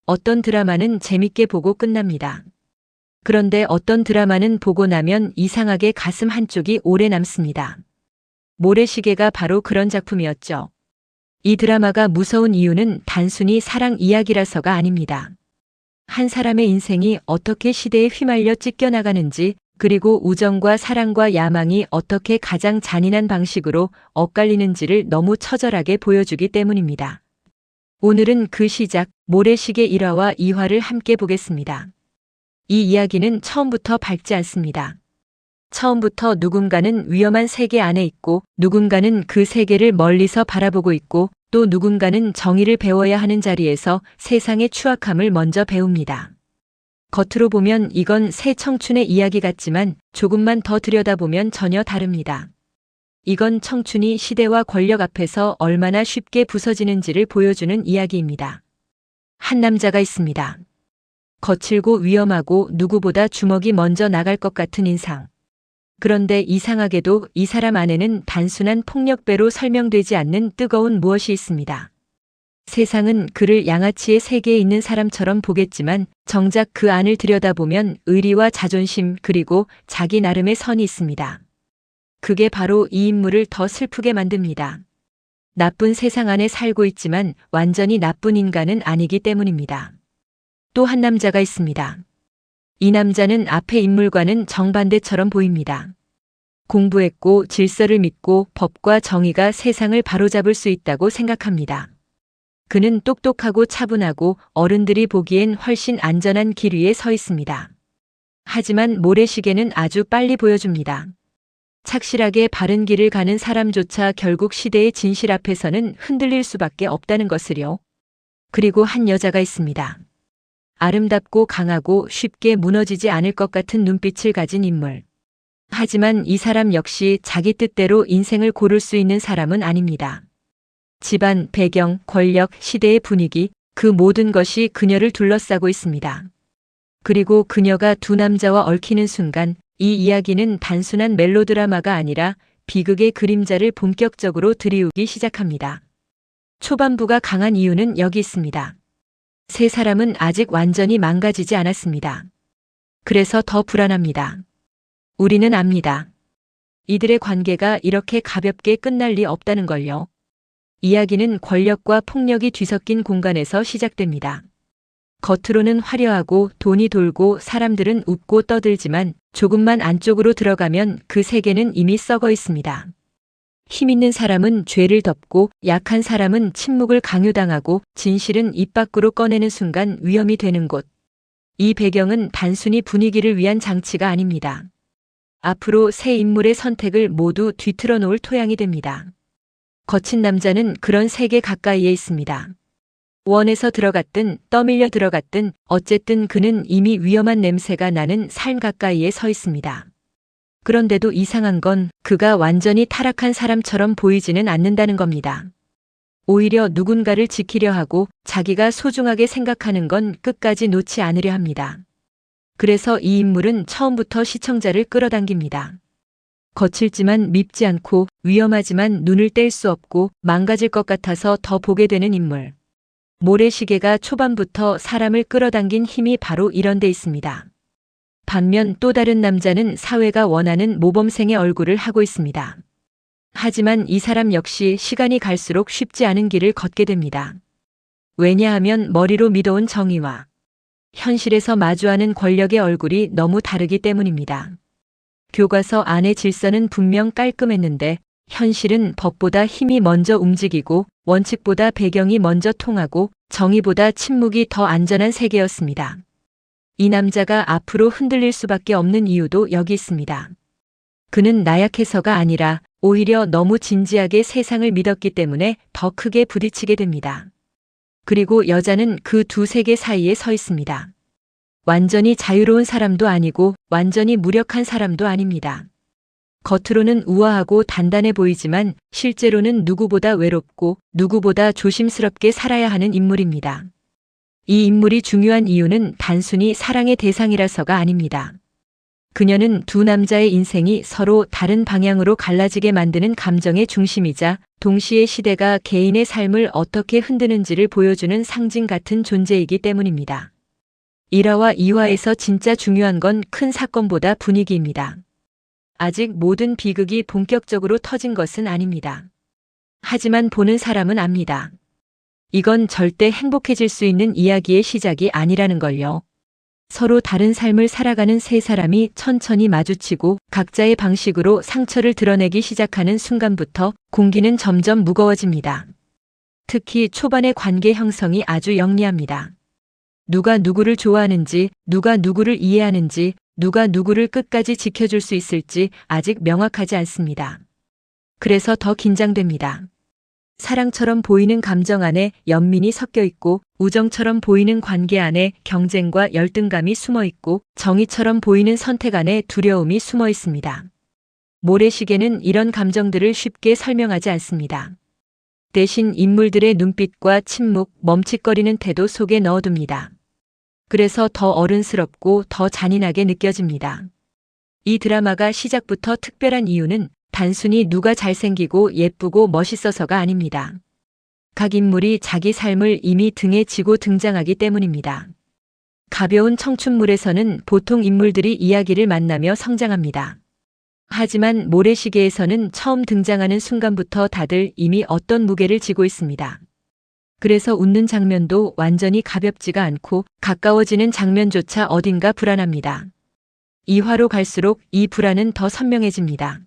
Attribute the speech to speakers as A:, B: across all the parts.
A: 어떤 드라마는 재밌게 보고 끝납니다. 그런데 어떤 드라마는 보고 나면 이상하게 가슴 한쪽이 오래 남습니다. 모래시계가 바로 그런 작품이었죠. 이 드라마가 무서운 이유는 단순히 사랑 이야기라서가 아닙니다. 한 사람의 인생이 어떻게 시대에 휘말려 찢겨나가는지, 그리고 우정과 사랑과 야망이 어떻게 가장 잔인한 방식으로 엇갈리는지를 너무 처절하게 보여주기 때문입니다. 오늘은 그 시작, 모래시계 1화와 2화를 함께 보겠습니다. 이 이야기는 처음부터 밝지 않습니다. 처음부터 누군가는 위험한 세계 안에 있고, 누군가는 그 세계를 멀리서 바라보고 있고, 또 누군가는 정의를 배워야 하는 자리에서 세상의 추악함을 먼저 배웁니다. 겉으로 보면 이건 새 청춘의 이야기 같지만 조금만 더 들여다보면 전혀 다릅니다. 이건 청춘이 시대와 권력 앞에서 얼마나 쉽게 부서지는지를 보여주는 이야기입니다. 한 남자가 있습니다. 거칠고 위험하고 누구보다 주먹이 먼저 나갈 것 같은 인상. 그런데 이상하게도 이 사람 안에는 단순한 폭력배로 설명되지 않는 뜨거운 무엇이 있습니다. 세상은 그를 양아치의 세계에 있는 사람처럼 보겠지만 정작 그 안을 들여다보면 의리와 자존심 그리고 자기 나름의 선이 있습니다. 그게 바로 이 인물을 더 슬프게 만듭니다. 나쁜 세상 안에 살고 있지만 완전히 나쁜 인간은 아니기 때문입니다. 또 한 남자가 있습니다. 이 남자는 앞의 인물과는 정반대처럼 보입니다. 공부했고 질서를 믿고 법과 정의가 세상을 바로잡을 수 있다고 생각합니다. 그는 똑똑하고 차분하고 어른들이 보기엔 훨씬 안전한 길 위에 서 있습니다. 하지만 모래시계는 아주 빨리 보여줍니다. 착실하게 바른 길을 가는 사람조차 결국 시대의 진실 앞에서는 흔들릴 수밖에 없다는 것을요. 그리고 한 여자가 있습니다. 아름답고 강하고 쉽게 무너지지 않을 것 같은 눈빛을 가진 인물. 하지만 이 사람 역시 자기 뜻대로 인생을 고를 수 있는 사람은 아닙니다. 집안, 배경, 권력, 시대의 분위기, 그 모든 것이 그녀를 둘러싸고 있습니다. 그리고 그녀가 두 남자와 얽히는 순간 이 이야기는 단순한 멜로드라마가 아니라 비극의 그림자를 본격적으로 들이우기 시작합니다. 초반부가 강한 이유는 여기 있습니다. 세 사람은 아직 완전히 망가지지 않았습니다. 그래서 더 불안합니다. 우리는 압니다. 이들의 관계가 이렇게 가볍게 끝날 리 없다는 걸요. 이야기는 권력과 폭력이 뒤섞인 공간에서 시작됩니다. 겉으로는 화려하고 돈이 돌고 사람들은 웃고 떠들지만 조금만 안쪽으로 들어가면 그 세계는 이미 썩어 있습니다. 힘 있는 사람은 죄를 덮고 약한 사람은 침묵을 강요당하고 진실은 입 밖으로 꺼내는 순간 위험이 되는 곳. 이 배경은 단순히 분위기를 위한 장치가 아닙니다. 앞으로 새 인물의 선택을 모두 뒤틀어 놓을 토양이 됩니다. 거친 남자는 그런 세계 가까이에 있습니다. 원에서 들어갔든 떠밀려 들어갔든 어쨌든 그는 이미 위험한 냄새가 나는 삶 가까이에 서 있습니다. 그런데도 이상한 건 그가 완전히 타락한 사람처럼 보이지는 않는다는 겁니다. 오히려 누군가를 지키려 하고 자기가 소중하게 생각하는 건 끝까지 놓지 않으려 합니다. 그래서 이 인물은 처음부터 시청자를 끌어당깁니다. 거칠지만 밉지 않고 위험하지만 눈을 뗄 수 없고 망가질 것 같아서 더 보게 되는 인물. 모래시계가 초반부터 사람을 끌어당긴 힘이 바로 이런 데 있습니다. 반면 또 다른 남자는 사회가 원하는 모범생의 얼굴을 하고 있습니다. 하지만 이 사람 역시 시간이 갈수록 쉽지 않은 길을 걷게 됩니다. 왜냐하면 머리로 믿어온 정의와 현실에서 마주하는 권력의 얼굴이 너무 다르기 때문입니다. 교과서 안의 질서는 분명 깔끔했는데 현실은 법보다 힘이 먼저 움직이고 원칙보다 배경이 먼저 통하고 정의보다 침묵이 더 안전한 세계였습니다. 이 남자가 앞으로 흔들릴 수밖에 없는 이유도 여기 있습니다. 그는 나약해서가 아니라 오히려 너무 진지하게 세상을 믿었기 때문에 더 크게 부딪히게 됩니다. 그리고 여자는 그 두 세계 사이에 서 있습니다. 완전히 자유로운 사람도 아니고 완전히 무력한 사람도 아닙니다. 겉으로는 우아하고 단단해 보이지만 실제로는 누구보다 외롭고 누구보다 조심스럽게 살아야 하는 인물입니다. 이 인물이 중요한 이유는 단순히 사랑의 대상이라서가 아닙니다. 그녀는 두 남자의 인생이 서로 다른 방향으로 갈라지게 만드는 감정의 중심이자 동시에 시대가 개인의 삶을 어떻게 흔드는지를 보여주는 상징 같은 존재이기 때문입니다. 1화와 2화에서 진짜 중요한 건 큰 사건보다 분위기입니다. 아직 모든 비극이 본격적으로 터진 것은 아닙니다. 하지만 보는 사람은 압니다. 이건 절대 행복해질 수 있는 이야기의 시작이 아니라는 걸요. 서로 다른 삶을 살아가는 세 사람이 천천히 마주치고 각자의 방식으로 상처를 드러내기 시작하는 순간부터 공기는 점점 무거워집니다. 특히 초반의 관계 형성이 아주 영리합니다. 누가 누구를 좋아하는지, 누가 누구를 이해하는지, 누가 누구를 끝까지 지켜줄 수 있을지 아직 명확하지 않습니다. 그래서 더 긴장됩니다. 사랑처럼 보이는 감정 안에 연민이 섞여 있고, 우정처럼 보이는 관계 안에 경쟁과 열등감이 숨어 있고, 정의처럼 보이는 선택 안에 두려움이 숨어 있습니다. 모래시계는 이런 감정들을 쉽게 설명하지 않습니다. 대신 인물들의 눈빛과 침묵, 멈칫거리는 태도 속에 넣어둡니다. 그래서 더 어른스럽고 더 잔인하게 느껴집니다. 이 드라마가 시작부터 특별한 이유는 단순히 누가 잘생기고 예쁘고 멋있어서가 아닙니다. 각 인물이 자기 삶을 이미 등에 지고 등장하기 때문입니다. 가벼운 청춘물에서는 보통 인물들이 이야기를 만나며 성장합니다. 하지만 모래시계에서는 처음 등장하는 순간부터 다들 이미 어떤 무게를 지고 있습니다. 그래서 웃는 장면도 완전히 가볍지가 않고 가까워지는 장면조차 어딘가 불안합니다. 2화로 갈수록 이 불안은 더 선명해집니다.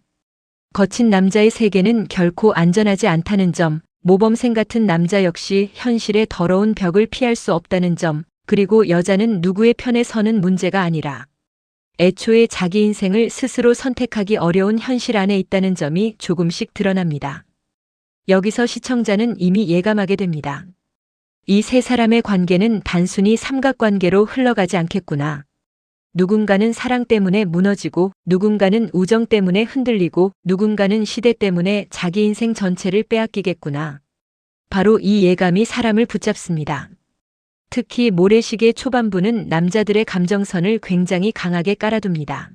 A: 거친 남자의 세계는 결코 안전하지 않다는 점, 모범생 같은 남자 역시 현실의 더러운 벽을 피할 수 없다는 점, 그리고 여자는 누구의 편에 서는 문제가 아니라 애초에 자기 인생을 스스로 선택하기 어려운 현실 안에 있다는 점이 조금씩 드러납니다. 여기서 시청자는 이미 예감하게 됩니다. 이 세 사람의 관계는 단순히 삼각관계로 흘러가지 않겠구나. 누군가는 사랑 때문에 무너지고, 누군가는 우정 때문에 흔들리고, 누군가는 시대 때문에 자기 인생 전체를 빼앗기겠구나. 바로 이 예감이 사람을 붙잡습니다. 특히 모래시계 초반부는 남자들의 감정선을 굉장히 강하게 깔아둡니다.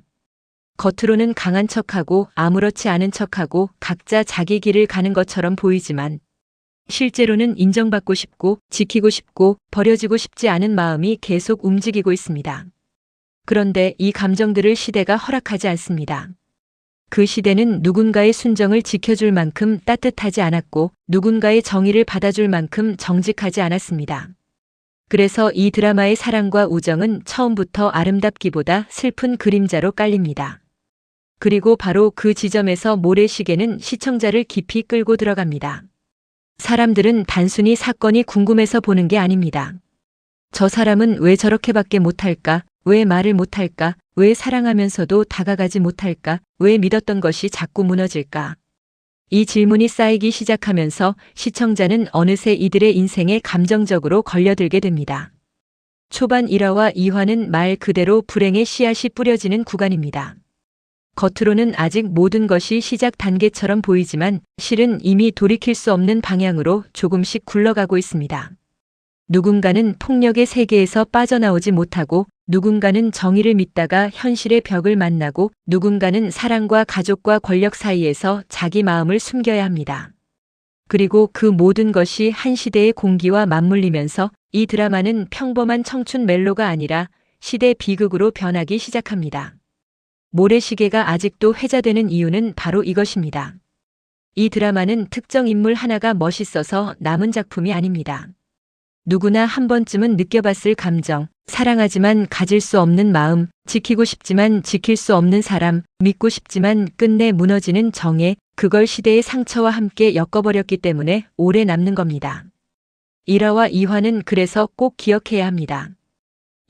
A: 겉으로는 강한 척하고 아무렇지 않은 척하고 각자 자기 길을 가는 것처럼 보이지만 실제로는 인정받고 싶고 지키고 싶고 버려지고 싶지 않은 마음이 계속 움직이고 있습니다. 그런데 이 감정들을 시대가 허락하지 않습니다. 그 시대는 누군가의 순정을 지켜줄 만큼 따뜻하지 않았고 누군가의 정의를 받아줄 만큼 정직하지 않았습니다. 그래서 이 드라마의 사랑과 우정은 처음부터 아름답기보다 슬픈 그림자로 깔립니다. 그리고 바로 그 지점에서 모래시계는 시청자를 깊이 끌고 들어갑니다. 사람들은 단순히 사건이 궁금해서 보는 게 아닙니다. 저 사람은 왜 저렇게밖에 못할까? 왜 말을 못할까? 왜 사랑하면서도 다가가지 못할까? 왜 믿었던 것이 자꾸 무너질까? 이 질문이 쌓이기 시작하면서 시청자는 어느새 이들의 인생에 감정적으로 걸려들게 됩니다. 초반 1화와 2화는 말 그대로 불행의 씨앗이 뿌려지는 구간입니다. 겉으로는 아직 모든 것이 시작 단계처럼 보이지만 실은 이미 돌이킬 수 없는 방향으로 조금씩 굴러가고 있습니다. 누군가는 폭력의 세계에서 빠져나오지 못하고 누군가는 정의를 믿다가 현실의 벽을 만나고 누군가는 사랑과 가족과 권력 사이에서 자기 마음을 숨겨야 합니다. 그리고 그 모든 것이 한 시대의 공기와 맞물리면서 이 드라마는 평범한 청춘 멜로가 아니라 시대 비극으로 변하기 시작합니다. 모래시계가 아직도 회자되는 이유는 바로 이것입니다. 이 드라마는 특정 인물 하나가 멋있어서 남은 작품이 아닙니다. 누구나 한 번쯤은 느껴봤을 감정, 사랑하지만 가질 수 없는 마음, 지키고 싶지만 지킬 수 없는 사람, 믿고 싶지만 끝내 무너지는 정에, 그걸 시대의 상처와 함께 엮어버렸기 때문에 오래 남는 겁니다. 1화와 2화는 그래서 꼭 기억해야 합니다.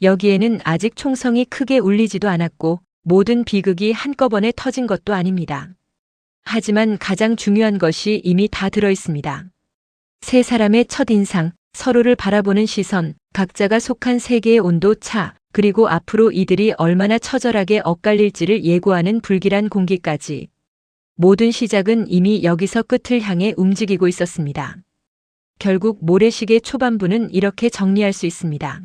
A: 여기에는 아직 총성이 크게 울리지도 않았고 모든 비극이 한꺼번에 터진 것도 아닙니다. 하지만 가장 중요한 것이 이미 다 들어있습니다. 세 사람의 첫인상, 서로를 바라보는 시선, 각자가 속한 세계의 온도 차, 그리고 앞으로 이들이 얼마나 처절하게 엇갈릴지를 예고하는 불길한 공기까지. 모든 시작은 이미 여기서 끝을 향해 움직이고 있었습니다. 결국 모래시계 초반부는 이렇게 정리할 수 있습니다.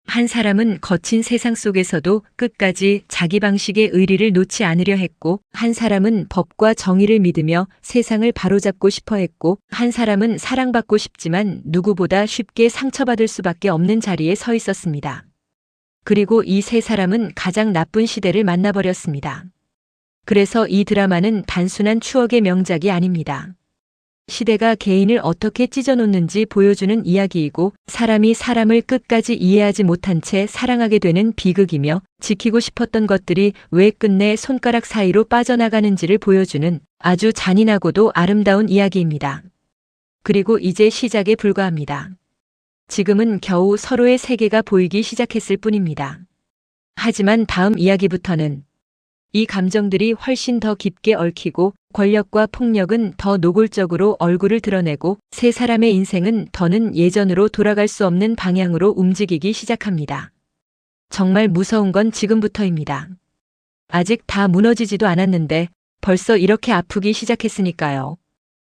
A: 한 사람은 거친 세상 속에서도 끝까지 자기 방식의 의리를 놓지 않으려 했고, 한 사람은 법과 정의를 믿으며 세상을 바로잡고 싶어 했고, 한 사람은 사랑받고 싶지만 누구보다 쉽게 상처받을 수밖에 없는 자리에 서 있었습니다. 그리고 이 세 사람은 가장 나쁜 시대를 만나버렸습니다. 그래서 이 드라마는 단순한 추억의 명작이 아닙니다. 시대가 개인을 어떻게 찢어놓는지 보여주는 이야기이고, 사람이 사람을 끝까지 이해하지 못한 채 사랑하게 되는 비극이며, 지키고 싶었던 것들이 왜 끝내 손가락 사이로 빠져나가는지를 보여주는 아주 잔인하고도 아름다운 이야기입니다. 그리고 이제 시작에 불과합니다. 지금은 겨우 서로의 세계가 보이기 시작했을 뿐입니다. 하지만 다음 이야기부터는 이 감정들이 훨씬 더 깊게 얽히고, 권력과 폭력은 더 노골적으로 얼굴을 드러내고, 세 사람의 인생은 더는 예전으로 돌아갈 수 없는 방향으로 움직이기 시작합니다. 정말 무서운 건 지금부터입니다. 아직 다 무너지지도 않았는데 벌써 이렇게 아프기 시작했으니까요.